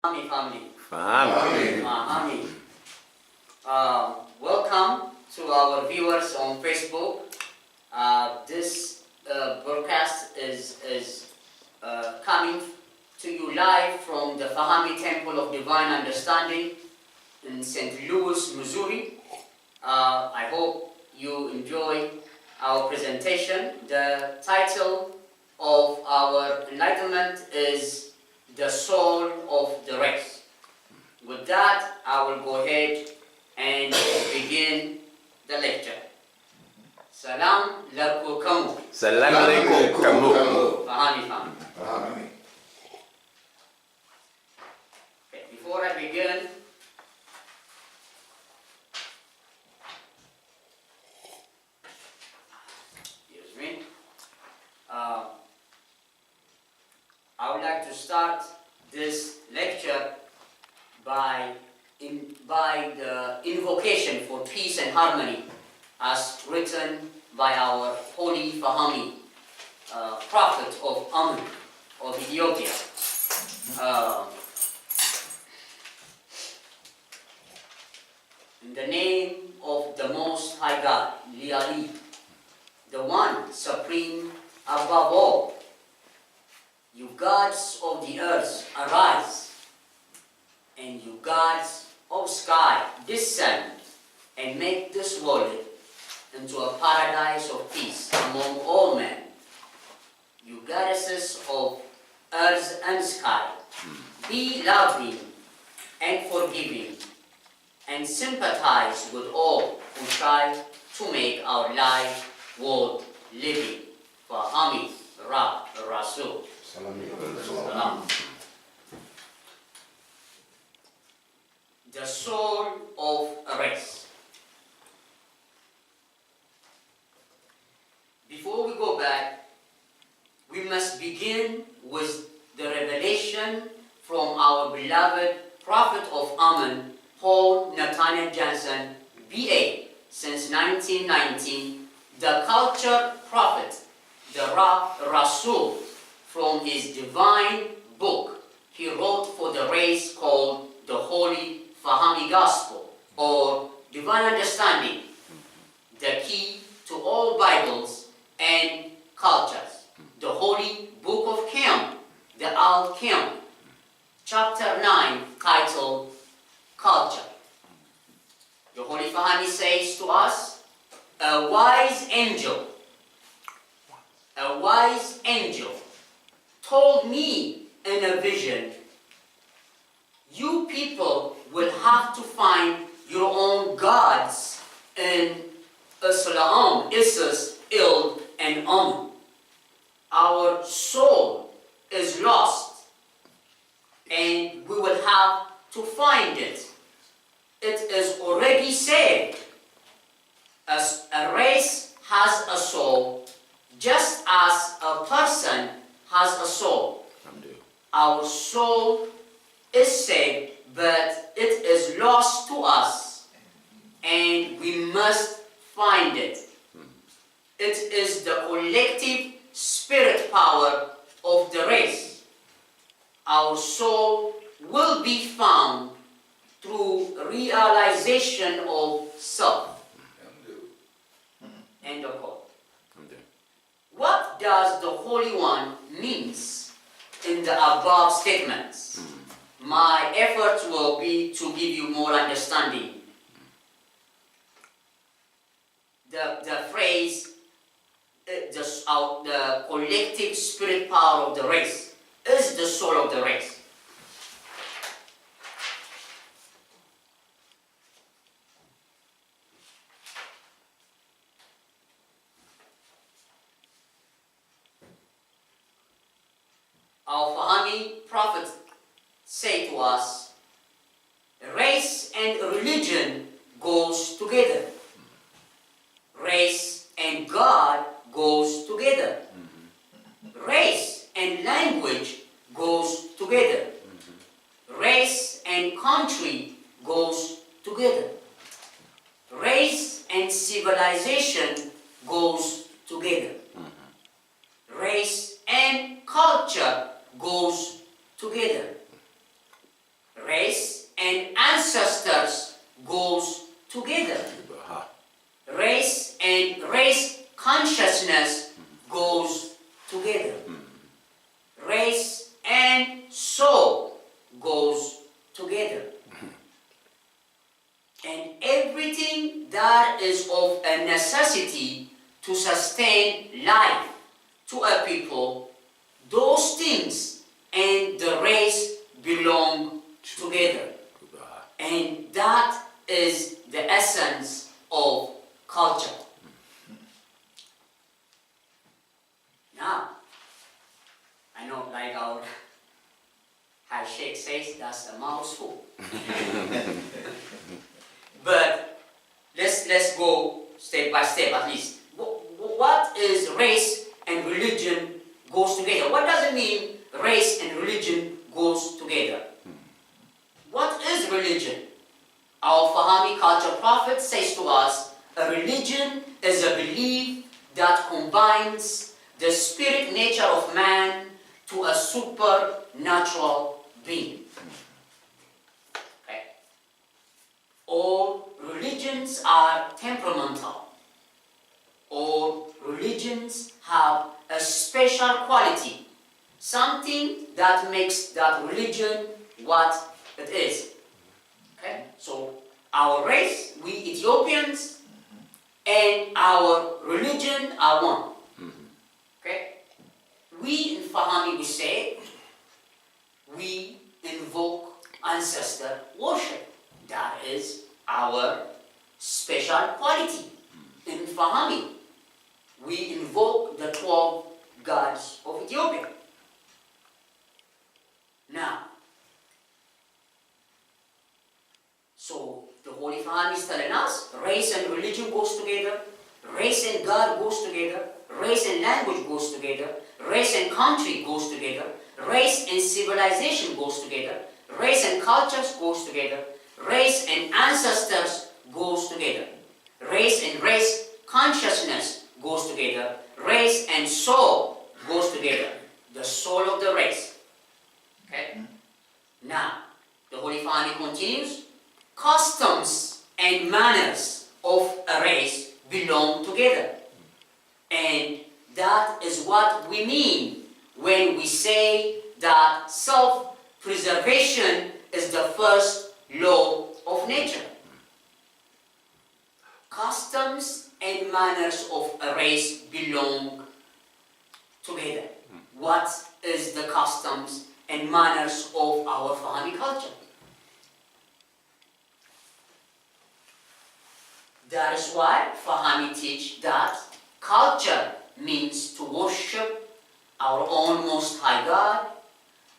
Family. Family. Welcome to our viewers on Facebook. This broadcast is coming to you live from the Fahami Temple of Divine Understanding in St. Louis, Missouri. I hope you enjoy our presentation. The title of our enlightenment is The Soul of the Race. With that, I will go ahead and begin the lecture. Salam lakum kamu. Salam alaikum kamu. Fahami family. Okay, before I begin, excuse me, I would like to start this lecture by the invocation for peace and harmony as written by our holy Fahami, prophet of Amun, of Ethiopia. In the name of the Most High God, Liali, the one supreme above all, you gods of the earth, arise, and you gods of sky, descend, and make this world into a paradise of peace among all men. You goddesses of earth and sky, be loving and forgiving, and sympathize with all who try to make our life worth living. Fahami Ra Rasul. Salam. The soul of a race. Before we go back, we must begin with the revelation from our beloved prophet of Amun, Paul Nathaniel Johnson, B.A., since 1919, the culture prophet, the Rasul, from his divine book he wrote for the race called the Holy Fahami Gospel, or Divine Understanding, the key to all Bibles and cultures. The Holy Book of Kim, the Al-Kim, chapter 9, titled Culture. The Holy Fahami says to us, a wise angel told me in a vision, you people will have to find your own gods in Islam, Isis, Il, and Our soul is lost, and we will have to find it. It is already saved. As a race has a soul, just as a person has a soul. Our soul is saved, but it is lost to us, and we must find it. It is the collective spirit power of the race. Our soul will be found through realization of self. End of quote. What does the Holy One means in the above statements? My efforts will be to give you more understanding. The phrase, the collective spirit power of the race, is the soul of the race. Our Fahami prophets say to us, race and religion goes together. Race and God goes together. Race and language goes together. Race and country goes together. Race and civilization goes together. Race and culture goes together. ancestors goes together. Race and race consciousness goes together. Race and soul goes together. And everything that is of a necessity to sustain life to a people, those things and the race belong together. And that is the essence of culture. Now, I know, like our High Sheikh says, that's a mouthful. But let's go step by step at least. What is race and religion goes together? What does it mean race and religion goes together? What is religion? Our Fahami culture prophet says to us, a religion is a belief that combines the spirit nature of man to a supernatural being. Okay. All religions are temperamental. All religions have a special quality, something that makes that religion what it is. Okay? So our race, we Ethiopians, and our religion are one. Okay? We in Fahami, we say, we invoke ancestor worship. That is our special quality. In Fahami, we invoke the 12 gods of Ethiopia. Now, so the Holy Fahami is telling us, race and religion goes together, race and God goes together, race and language goes together, race and country goes together, race and civilization goes together, race and cultures goes together, race and ancestors goes together, race and race consciousness goes together, race and soul goes together, the soul of the race. Okay? Now, the Holy Fahami continues, customs and manners of a race belong together. And that is what we mean when we say that self-preservation is the first law of nature. Customs and manners of a race belong together. What is the customs and manners of our Fahami culture? That is why Fahami teach that culture means to worship our own Most High God,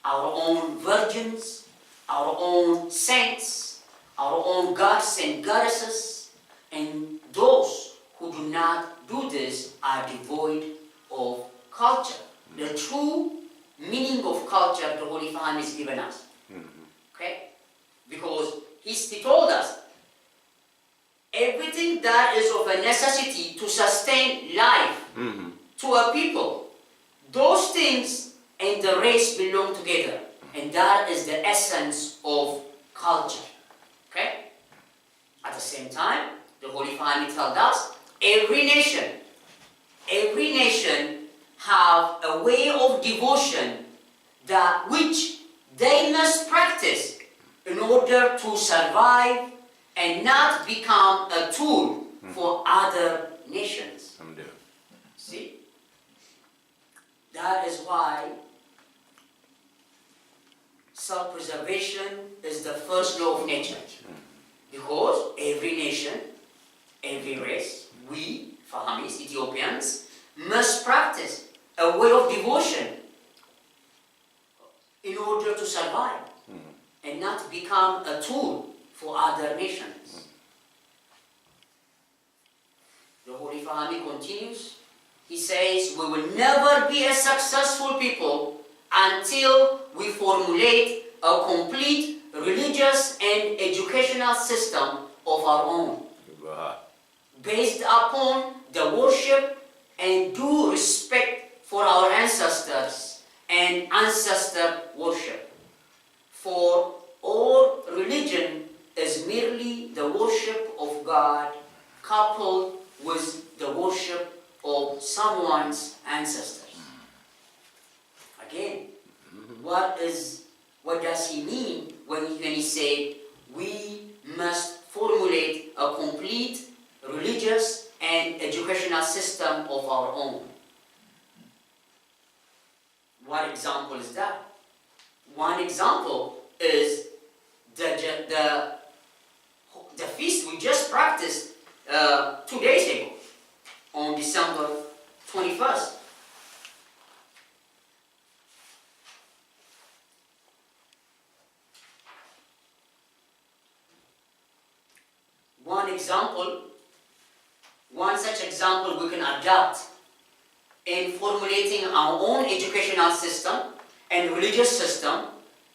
our own virgins, our own saints, our own gods and goddesses, and those who do not do this are devoid of culture. The true meaning of culture the Holy Fahami has given us. Okay? Because he told us, everything that is of a necessity to sustain life to a people, those things and the race belong together. And that is the essence of culture. Okay? At the same time, the Holy Fahami tells us, every nation have a way of devotion that which they must practice in order to survive and not become a tool for other nations. See? That is why self-preservation is the first law of nature. Because every nation, every race, we, Fahamis, Ethiopians, must practice a way of devotion in order to survive and not become a tool for other nations. The Holy Fahami continues. He says, we will never be a successful people until we formulate a complete religious and educational system of our own, based upon the worship and due respect for our ancestors and ancestor worship. For all religion coupled with the worship of someone's ancestors. Again, what does he mean when he said we must formulate a complete religious and educational system of our own? What example is that? One example is the feast we just practiced 2 days ago, on December 21st. One such example we can adopt in formulating our own educational system and religious system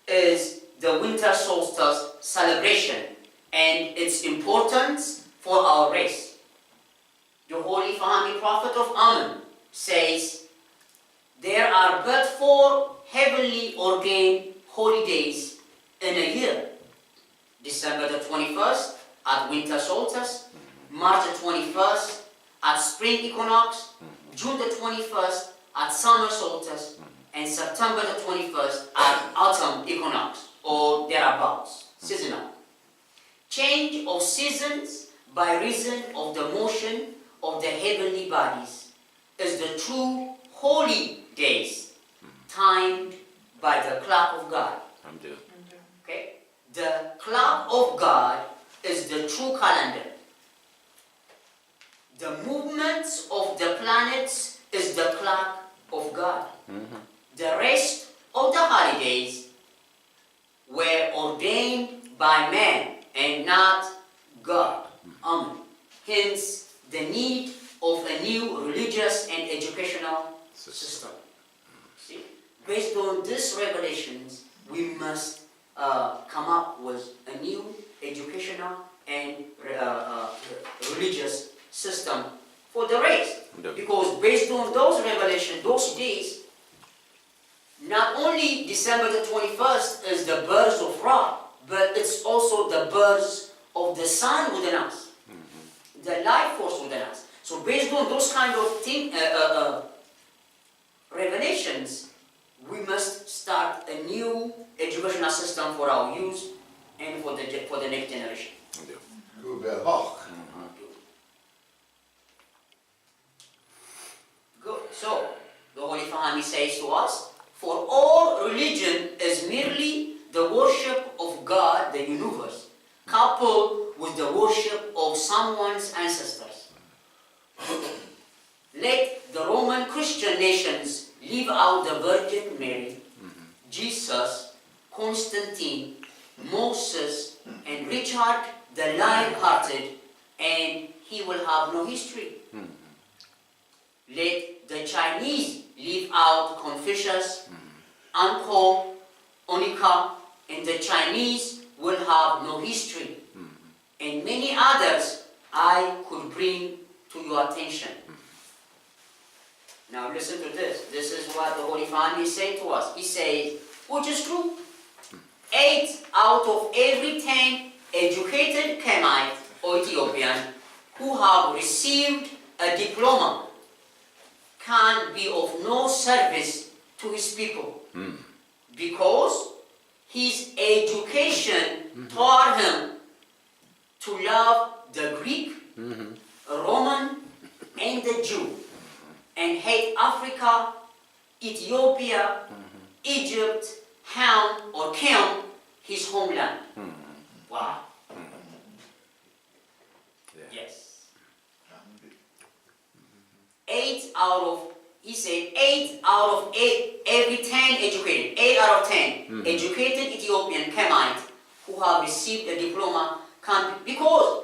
is the winter solstice celebration and its importance for our race. The Holy Fahmy Prophet of Amun says, there are but 4 heavenly ordained holy days in a year. December the 21st at winter solstice, March the 21st at spring equinox, June the 21st at summer solstice, and September the 21st at autumn equinox, or thereabouts, seasonal. Change of seasons by reason of the motion of the heavenly bodies is the true holy days, timed by the clock of God. Okay? The clock of God is the true calendar. The movements of the planets is the clock of God. The rest of the holidays were ordained by man and not God. Hence, the need of a new religious and educational system. See? Based on these revelations, we must come up with a new educational and religious system for the race. Because based on those revelations, those days, not only December the 21st is the birth of Ra, but it's also the birth of the sun within us, the life force within us. So based on those kind of revelations, we must start a new educational system for our youth and for the next generation. Good. So, the Holy Fahmy says to us, for all religion is merely the worship of God, the universe, coupled with the worship of someone's ancestors. Let the Roman Christian nations leave out the Virgin Mary, Jesus, Constantine, Moses, and Richard the Lion-Hearted, and he will have no history. Let the Chinese leave out Confucius, Angkor, Onika, and the Chinese will have no history. And many others I could bring to your attention. Now listen to this. This is what the Holy Fahmy is saying to us. He says, which is true. 8 out of every 10 educated Kemite or Ethiopian who have received a diploma can be of no service to his people, because his education taught him to love the Greek, Roman, and the Jew, and hate Africa, Ethiopia, Egypt, Ham, or Kem, his homeland. Wow. Yes. 8 out of every 10 educated, 8 out of 10 educated Ethiopian Kemite who have received a diploma can, because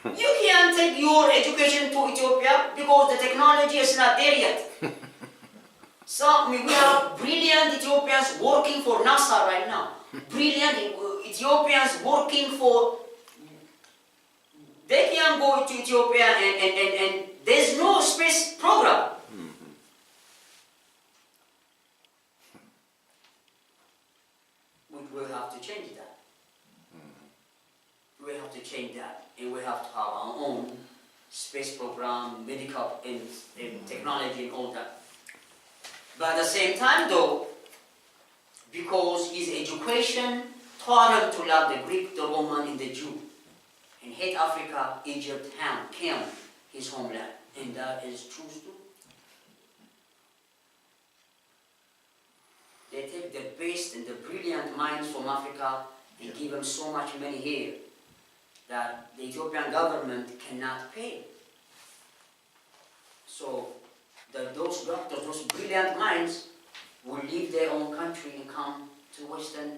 you can't take your education to Ethiopia because the technology is not there yet. So we have brilliant Ethiopians working for NASA right now. Brilliant Ethiopians working for, they can go to Ethiopia and there's no space program. We will have to change that. We have to change that, and we have to have our own space program, medical, and technology and all that. But at the same time though, because his education taught him to love the Greek, the Roman, and the Jew, and hate Africa, Egypt, Ham, his homeland. And that is true too. They take the best and the brilliant minds from Africa and give them so much money here that the Ethiopian government cannot pay. So those doctors, those brilliant minds, will leave their own country and come to Western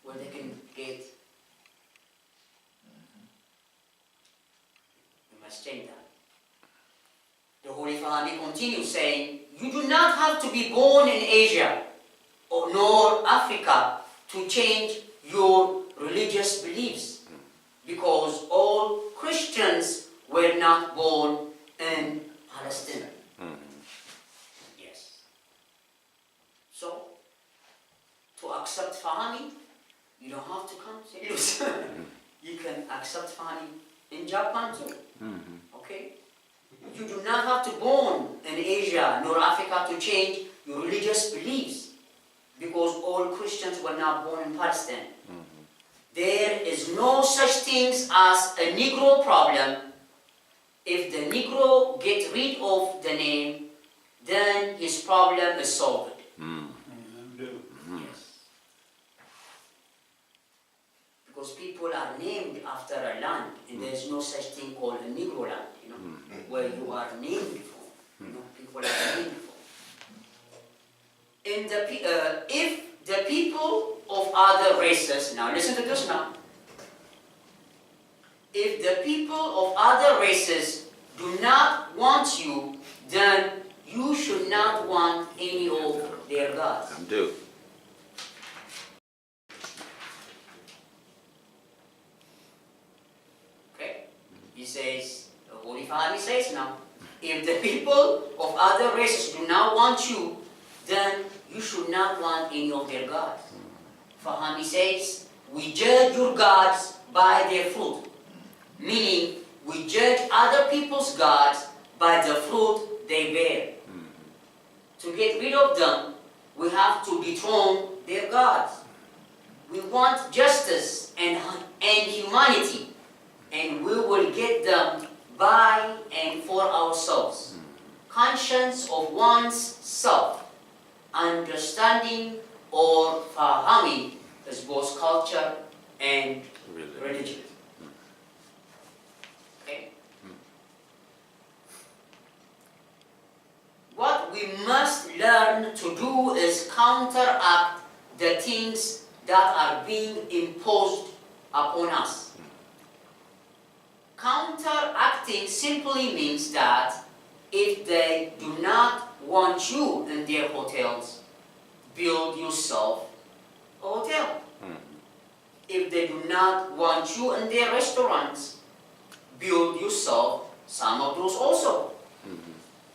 where they can get. We must change that. The Holy Father continues saying, you do not have to be born in Asia or nor Africa to change your religious beliefs, because all Christians were not born in Palestine. Yes. So, to accept Fahami, you don't have to come to St. Louis. You can accept Fahami in Japan too. Okay? You do not have to born in Asia nor Africa to change your religious beliefs, because all Christians were not born in Palestine. There is no such things as a Negro problem. If the Negro gets rid of the name, then his problem is solved. Yes. Because people are named after a land, and there is no such thing called a Negro land, where you are named from. People are named from. If the people of other races, now listen to this now. If the people of other races do not want you, then you should not want any of their gods. Do. Okay? He says, the Holy Father says now, if the people of other races do not want you, then you should not want any of their gods. Fahami says, we judge your gods by their fruit. Meaning, we judge other people's gods by the fruit they bear. To get rid of them, we have to dethrone their gods. We want justice and humanity, and we will get them by and for ourselves. Conscience of one's self, understanding or Fahami is both culture and religion. Okay? What we must learn to do is counteract the things that are being imposed upon us. Counteracting simply means that if they do not want you in their hotels, build yourself a hotel. If they do not want you in their restaurants, build yourself some of those also.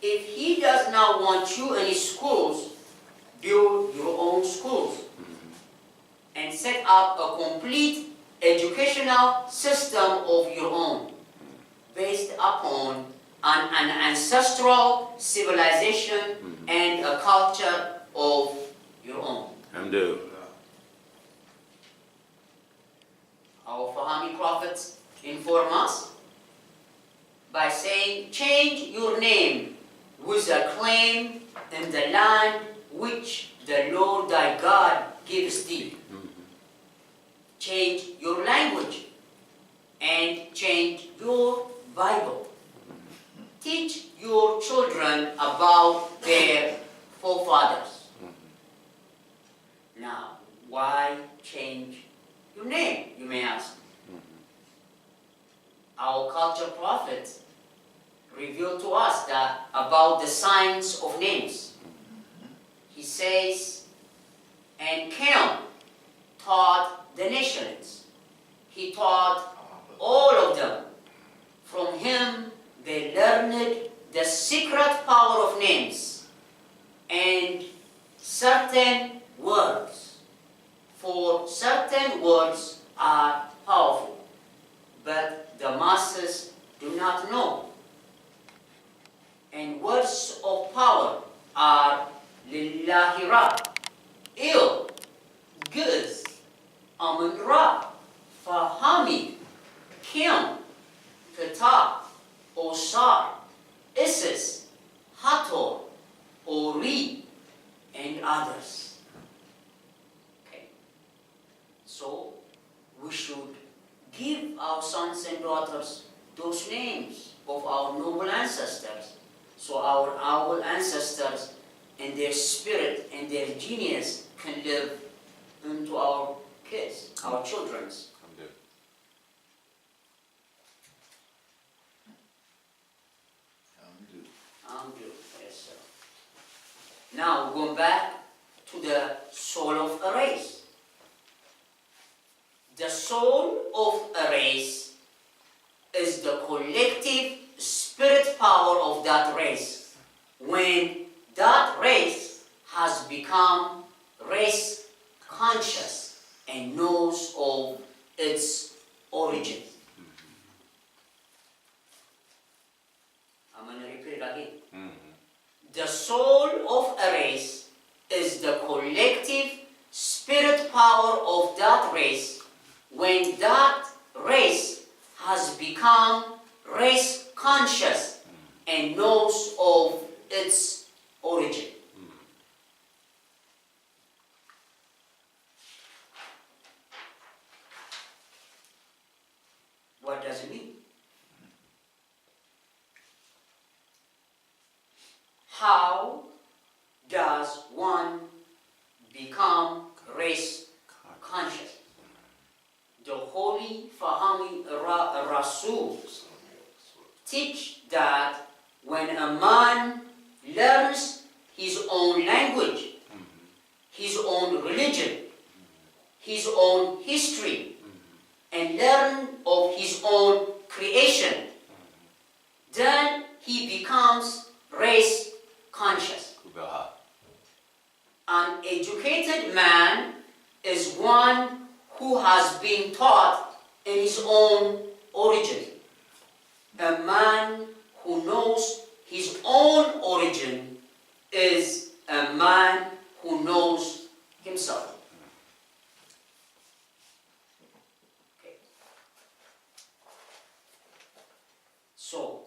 If he does not want you in his schools, build your own schools. And set up a complete educational system of your own, based upon an ancestral civilization and a culture of your own. Do. Our Fahami prophets inform us by saying, change your name with a claim in the land which the Lord thy God gives thee. Change your language and change your Bible. Teach your children about their forefathers. Now, why change your name, you may ask? Our culture prophets revealed to us that about the signs of names. He says, and Cain taught the nations. He taught all of them. From him they learned the secret power of names and certain words. For certain words are powerful, but the masses do not know. And words of power are Lillahi Ra, Il, Giz, Amun Ra, Fahami, Kim, Ptah, Osar, Isis, Hathor, Ori, and others. Okay. So, we should give our sons and daughters those names of our noble ancestors, so our ancestors and their spirit and their genius can live into our kids, our children's. Yes, sir. Now, going back to the soul of a race. The soul of a race is the collective spirit power of that race. When that race has become race conscious and knows of its origin. I'm going to repeat it again. The soul of a race is the collective spirit power of that race when that race has become race conscious and knows of its origin. What does it mean? How does one become race conscious? The Holy Fahami Rasuls teach that when a man learns his own language, his own religion, his own history, and learn of his own creation, then he becomes race conscious. An educated man is one who has been taught in his own origin. A man who knows his own origin is a man who knows himself. Okay. So,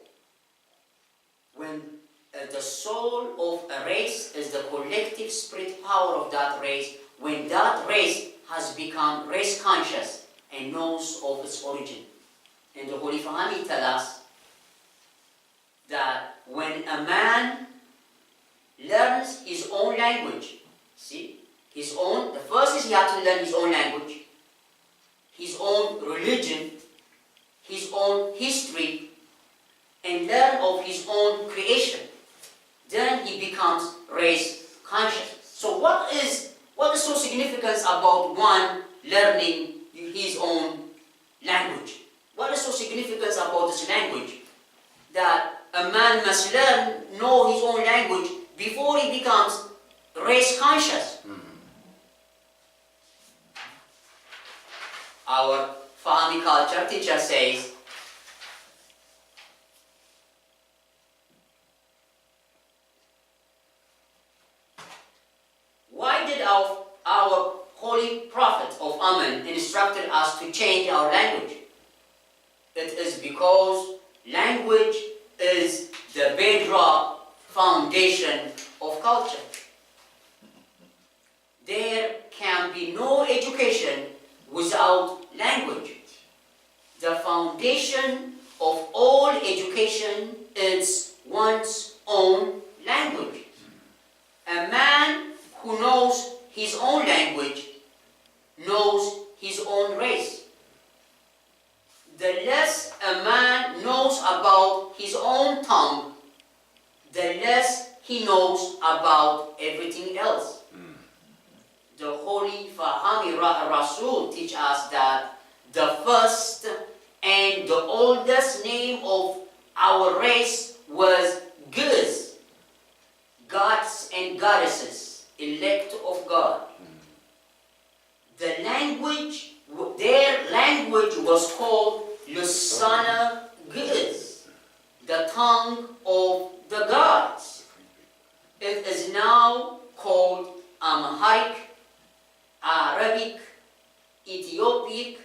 when the soul of a race is the collective spirit power of that race, when that race has become race conscious and knows of its origin. And the Holy Fahami tell us that when a man learns his own language, see, the first is he has to learn his own language, his own religion, his own history, and learn of his own creation. Then he becomes race conscious. So what is so significant about one learning his own language? What is so significant about this language? That a man must know his own language before he becomes race conscious. Our Fahami culture teacher says, why did our holy prophet of Amen instructed us to change our language? It is because language is the bedrock foundation of culture. There can be no education without language. The foundation of all education is one's own language. A man who knows his own language knows his own race. The less a man knows about his own tongue, the less he knows about everything else. The Holy Fahami Rasul teach us that the first and the oldest name of our race was Giz, gods and goddesses, elect of God. Their language was called Lusana Giz. Ethiopic,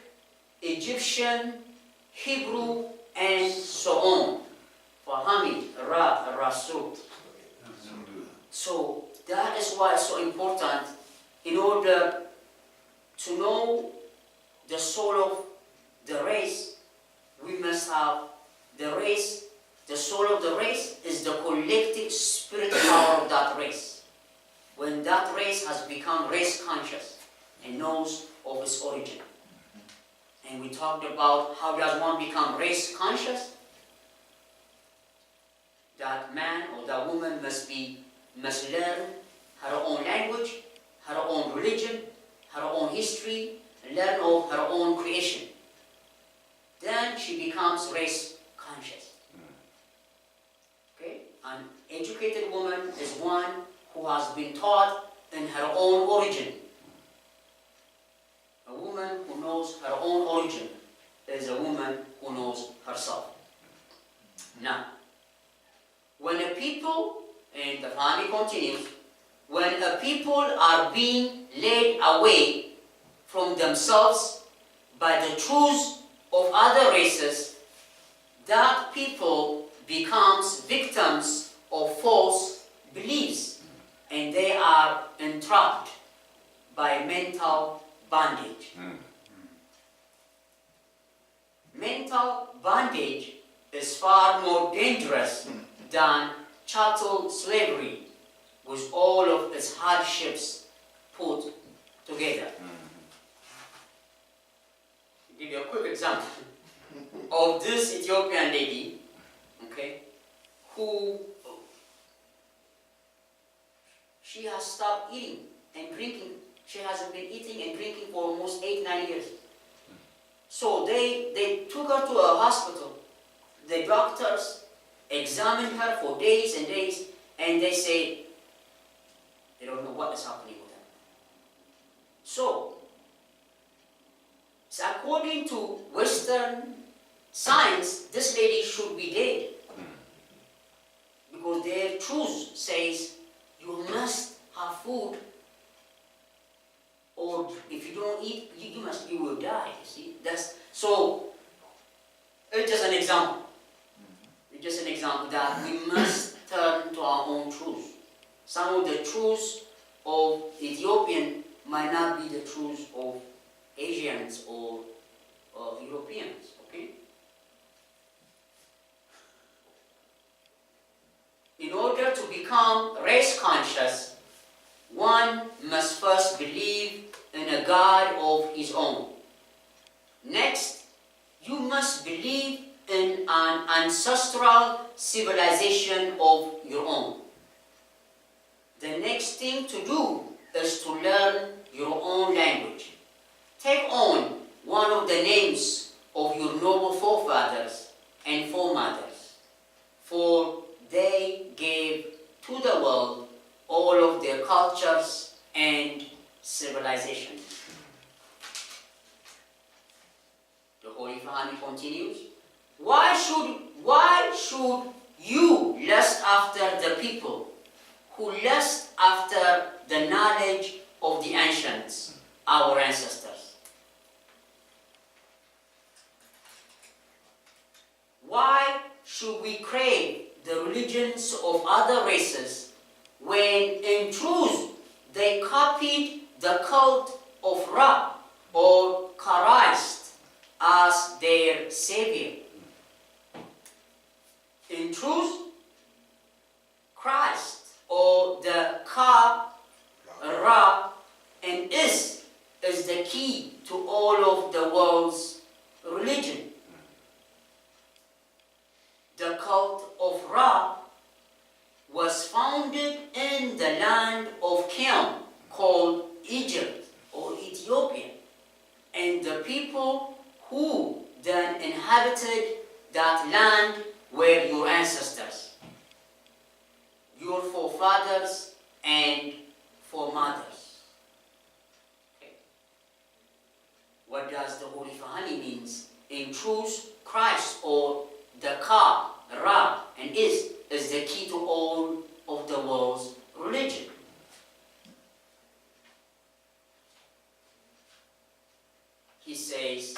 Egyptian, Hebrew, and so on. Fahami, Rasul. So that is why it's so important, in order to know the soul of the race, we must have the race. The soul of the race is the collective spirit power of that race. When that race has become race conscious and knows of its origin. And we talked about how does one become race conscious? That man or that woman must learn her own language, her own religion, her own history, and learn of her own creation. Then she becomes race conscious. Okay? An educated woman is one who has been taught in her own origin. A woman who knows her own origin is a woman who knows herself. Now, when a people, and the family continues, when a people are being led away from themselves by the truths of other races, that people becomes victims of false beliefs, and they are entrapped by mental bondage. Mental bondage is far more dangerous than chattel slavery, with all of its hardships put together. I'll give you a quick example of this Ethiopian lady, okay, who she has stopped eating and drinking. She hasn't been eating and drinking for almost 8-9 years. So they took her to a hospital. The doctors examined her for days and days, and they say they don't know what is happening with her. So according to Western science, this lady should be dead. Because their truth says you must have food, or if you don't eat, you will die. You see, so. It's just an example. It's just an example that we must turn to our own truth. Some of the truths of Ethiopian might not be the truths of Asians or Europeans. Okay. In order to become race conscious, one must first believe in a God of his own. Next, you must believe in an ancestral civilization of your own. The next thing to do is to learn your own language. Take on one of the names of your noble forefathers and foremothers, for they gave to the world all of their cultures and civilizations. The Holy Family continues, why should you lust after the people who lust after the knowledge of the ancients, our ancestors? Why should we crave the religions of other races when in truth they copied the cult of Ra or Christ as their savior? In truth, Christ or the Ka, Ra, and Is the key to all of the world's religion. The cult of Ra was founded in the land of Chem, called Egypt or Ethiopia, and the people who then inhabited that land were your ancestors, your forefathers and foremothers. Okay. What does the Holy Fahani means? In truth, Christ or the Ka, Ra, and Is the key to all of the world's religion. He said, says,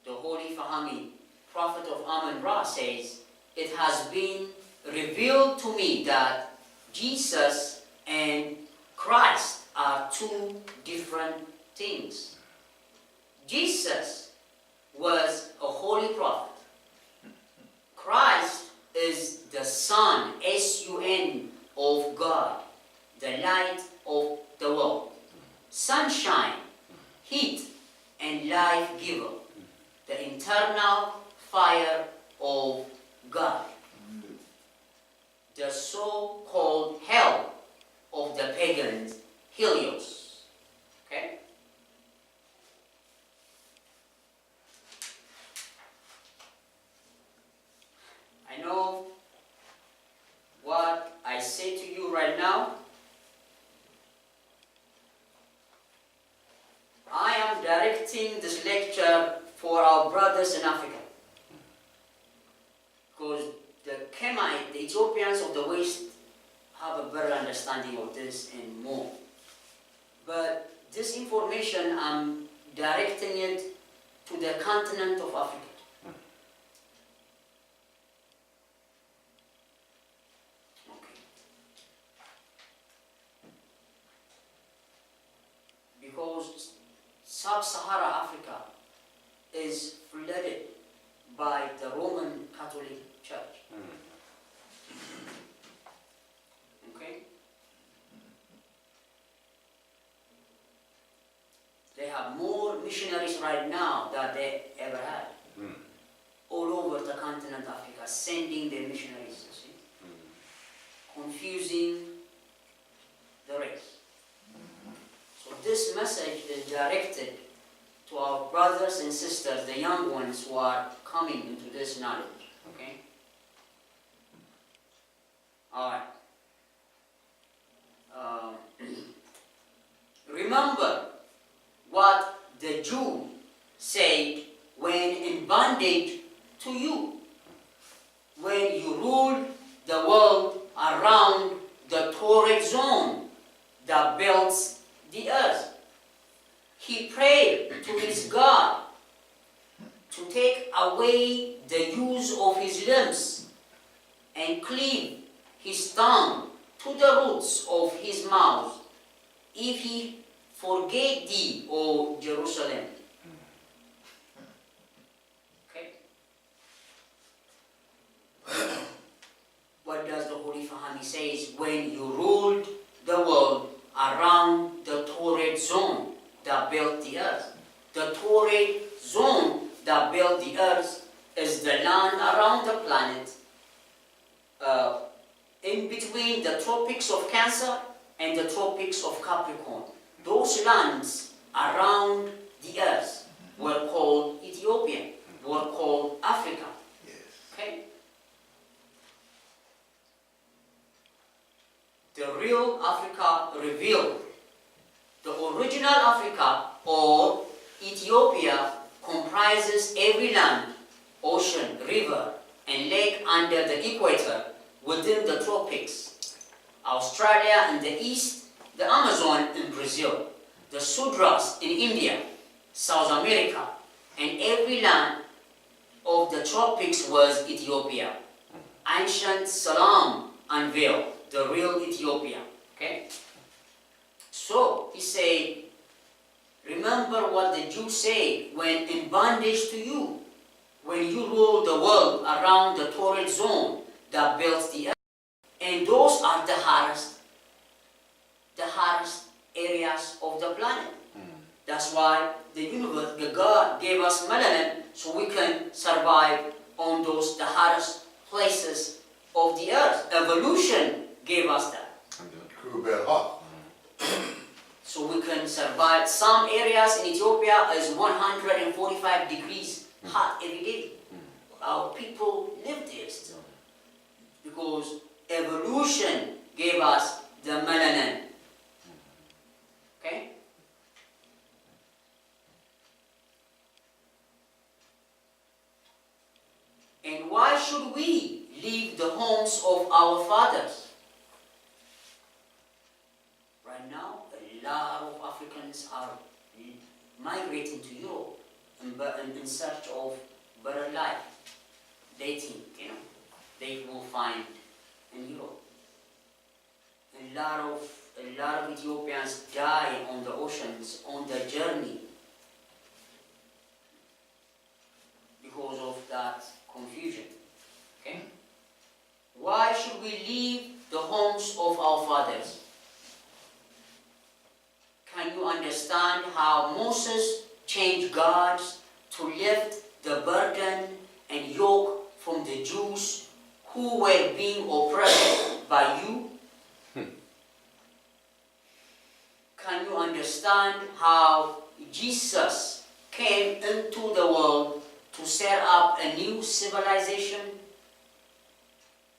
the Holy Fahmi, prophet of Amun-Ra, says, it has been revealed to me that Jesus and Christ are two different things. Jesus was a holy prophet. Christ is the Son, S-U-N, of God, the light of the world, sunshine, heat, and life giver, the internal fire of God, the so-called hell of the pagans, Helios. Okay? I know what I say to you right now. I am directing this lecture for our brothers in Africa, because the Kemite, the Ethiopians of the West, have a better understanding of this and more. But this information, I'm directing it to the continent of Africa. Okay. Because Sub-Sahara Africa is flooded by the Roman Catholic Church. Okay? They have more missionaries right now than they ever had. All over the continent of Africa, sending their missionaries, you see? Confusing the race. So this message is directed to our brothers and sisters, the young ones who are coming into this knowledge. Okay? Alright. Remember what the Jew said when in bondage to you, when you ruled the world around the torrid zone that builds the earth. He prayed to his God to take away the use of his limbs and cleave his tongue to the roots of his mouth, if he forget thee, O Jerusalem. Okay? What does the Holy Fahmi says? When you ruled the world around the torrid zone that built the earth. The torrid zone that built the earth is the land around the planet, in between the tropics of Cancer and the tropics of Capricorn. Those lands around the earth were called Ethiopia, were called Africa. Okay? The real Africa revealed. The original Africa, or Ethiopia, comprises every land, ocean, river, and lake under the equator within the tropics. Australia in the east, the Amazon in Brazil, the Sudras in India, South America, and every land of the tropics was Ethiopia. Ancient Salam unveiled the real Ethiopia. Okay? So, he said, remember what the Jews say when in bondage to you, when you rule the world around the torrid zone that builds the earth. And those are the hardest areas of the planet. That's why the universe, the God gave us melanin so we can survive on those, the hardest places of the earth. Evolution gave us that. So we can survive. Some areas in Ethiopia is 145 degrees hot every day. Our people live there still. Because evolution gave us the melanin. Okay? And why should we leave the homes of our fathers? Right now, a lot of Africans are migrating to Europe in search of better life. They think, they will find in Europe. A lot of Ethiopians die on the oceans on the journey because of that confusion. Okay? Why should we leave the homes of our fathers? Can you understand how Moses changed gods to lift the burden and yoke from the Jews who were being oppressed by you? Can you understand how Jesus came into the world to set up a new civilization?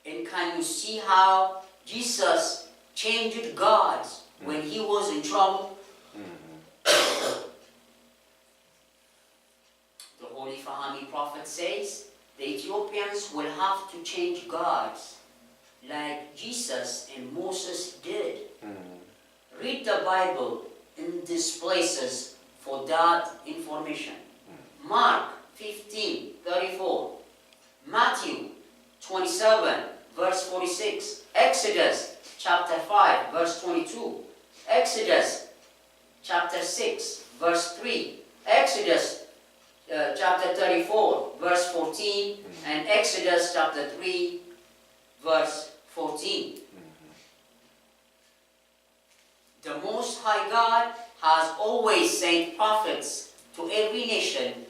And can you see how Jesus changed gods when he was in trouble? The Holy Fahami Prophet says the Ethiopians will have to change gods like Jesus and Moses did. Read the Bible in these places for that information. Mark 15:34, Matthew 27 verse 46, Exodus chapter 5 verse 22, Exodus chapter 6 verse 3, Exodus chapter 34 verse 14, and Exodus chapter 3 verse 14. The Most High God has always sent prophets to every nation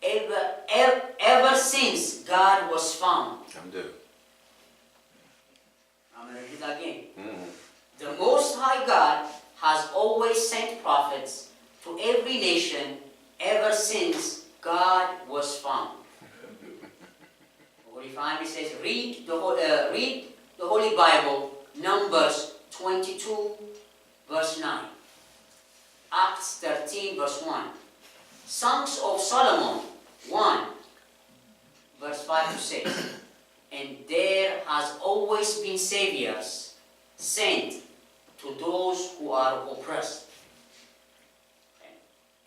ever since God was found. I'm going to read it again. The Most High God has always sent prophets to every nation ever since God was found. Holy Family says, read the Holy Bible, Numbers 22 verse 9, Acts 13 verse 1, Songs of Solomon 1 verse 5 to 6. And there has always been saviors sent to those who are oppressed.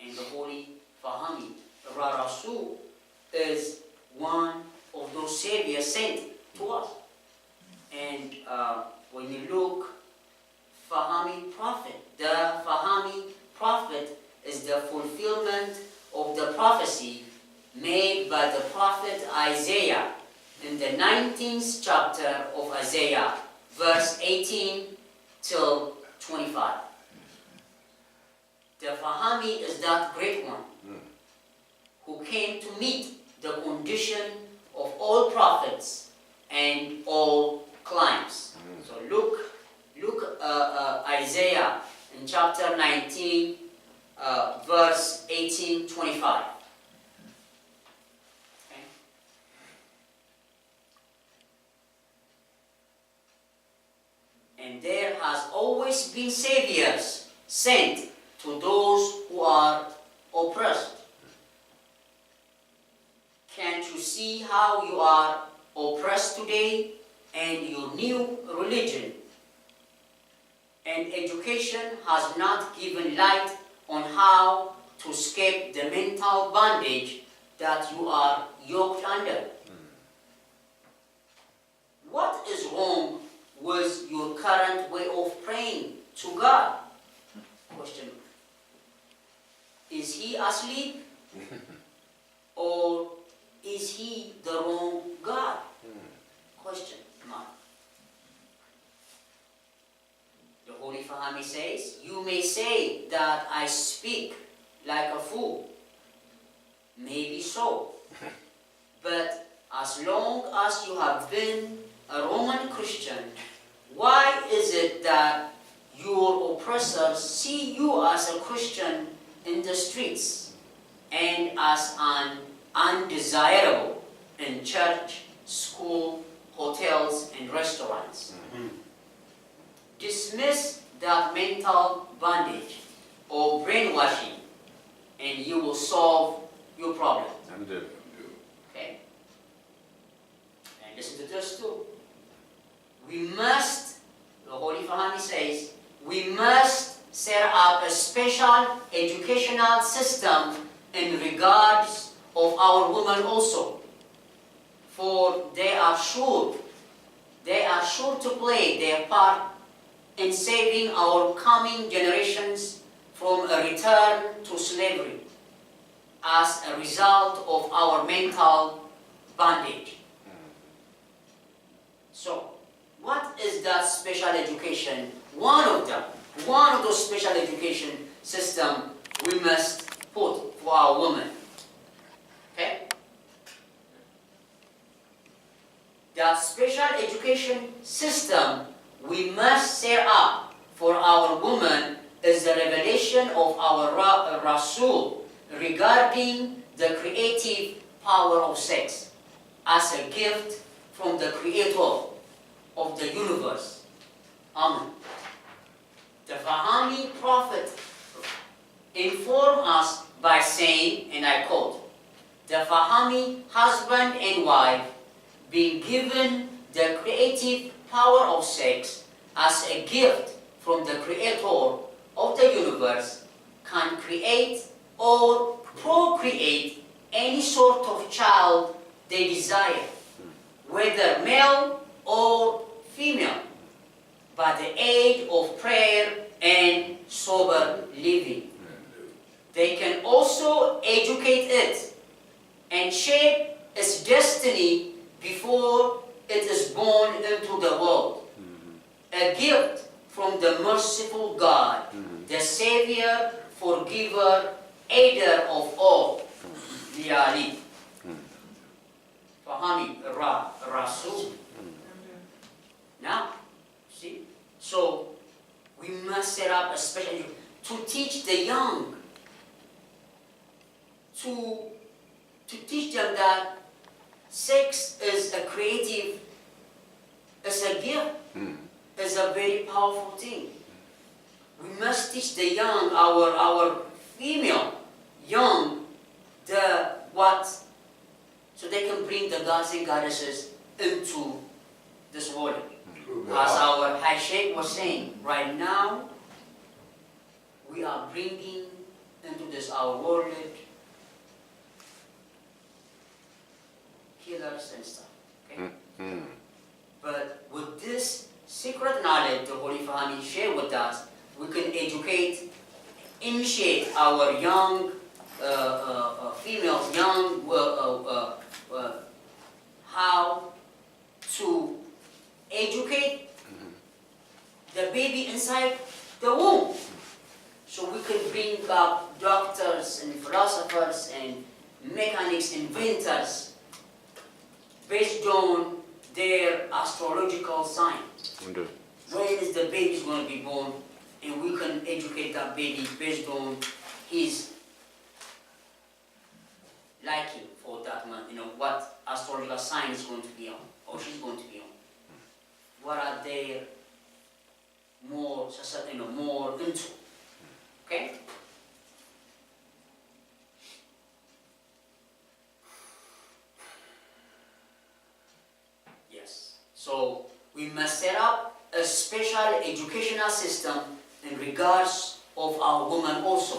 And the Holy Fahami Rasul is one of those saviors sent to us. And when you look, Fahami prophet, the Fahami prophet is the fulfillment of the prophecy made by the prophet Isaiah in the 19th chapter of Isaiah, verse 18 till 25. The Fahami is that great one who came to meet the condition of all prophets and all climes. So look Isaiah in chapter 19, verse 18, 25. Okay. And there has always been saviors sent to those who are oppressed. Can't you see how you are oppressed today and your new religion and education has not given light on how to escape the mental bondage that you are yoked under? What is wrong with your current way of praying to God? Question. Is he asleep? Or is he the wrong God? Question mark. The Holy Fahami says, you may say that I speak like a fool. Maybe so. But as long as you have been a Roman Christian, why is it that your oppressors see you as a Christian in the streets and as an undesirable in church, school, hotels, and restaurants? Dismiss that mental bondage or brainwashing and you will solve your problem. Okay? And listen to this too. We must, the Holy Fahami says, we must set up a special educational system in regards of our women also. For they are sure to play their part in saving our coming generations from a return to slavery as a result of our mental bondage. So, what is that special education? One of those special education system we must put for our women. Okay? That special education system we must set up for our women is the revelation of our Rasul regarding the creative power of sex as a gift from the Creator of the universe. Amen. The Fahami prophet informed us by saying, and I quote, "The Fahami husband and wife being given the creative power of sex as a gift from the Creator of the universe can create or procreate any sort of child they desire, whether male or female, by the aid of prayer and sober living. They can also educate it and shape its destiny before it is born into the world. A gift from the merciful God, the Savior, Forgiver, Aider of all, the Ali." Fahami Rasul. Now, see? So, we must set up a special to teach the young, to teach them that sex is a creative, is a gift, is a very powerful thing. We must teach the young, our female young, so they can bring the gods and goddesses into this world. As our High Sheikh was saying, right now, we are bringing into this our world killers and stuff. Okay? But with this secret knowledge the Holy Fahami shared with us, we can educate, initiate our young females, how to educate the baby inside the womb. So we can bring up doctors and philosophers and mechanics, inventors, based on their astrological sign. When is the baby going to be born? And we can educate that baby based on his liking for that month. What astrological sign is going to be on, or she's going to be on. What are they more into? Okay? Yes. So we must set up a special educational system in regards of our women also,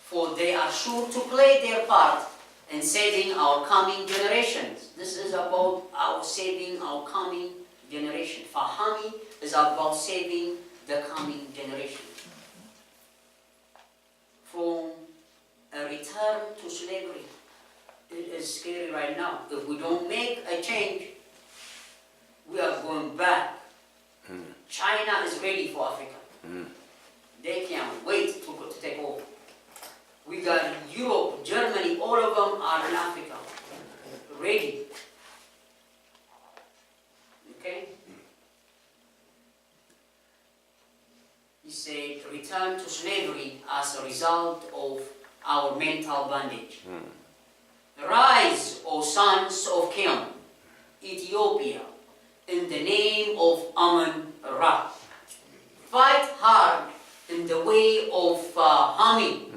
for they are sure to play their part in saving our coming generations. This is about our saving our coming generation. Fahami is about saving the coming generation from a return to slavery. It is scary right now. If we don't make a change, we are going back. China is ready for Africa. They can't wait to take over. We got Europe, Germany, all of them are in Africa, ready. Okay? He said, return to slavery as a result of our mental bondage. Rise, O sons of Kim, Ethiopia, in the name of Amun-Ra. Fight hard in the way of Hami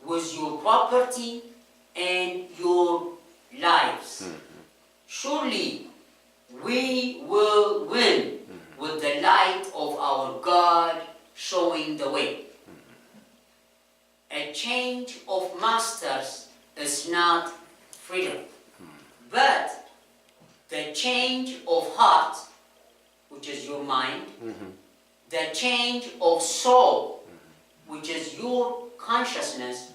with your property and your lives. Surely we will win with the light of our God showing the way. A change of masters is not freedom, but the change of heart, which is your mind, the change of soul, which is your consciousness,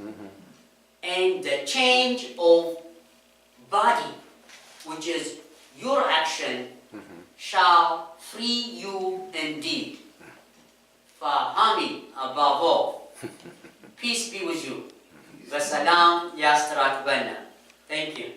and the change of body, which is your action, shall free you indeed. Fahami above all. Peace be with you. Vasalam yastrak bana. Thank you.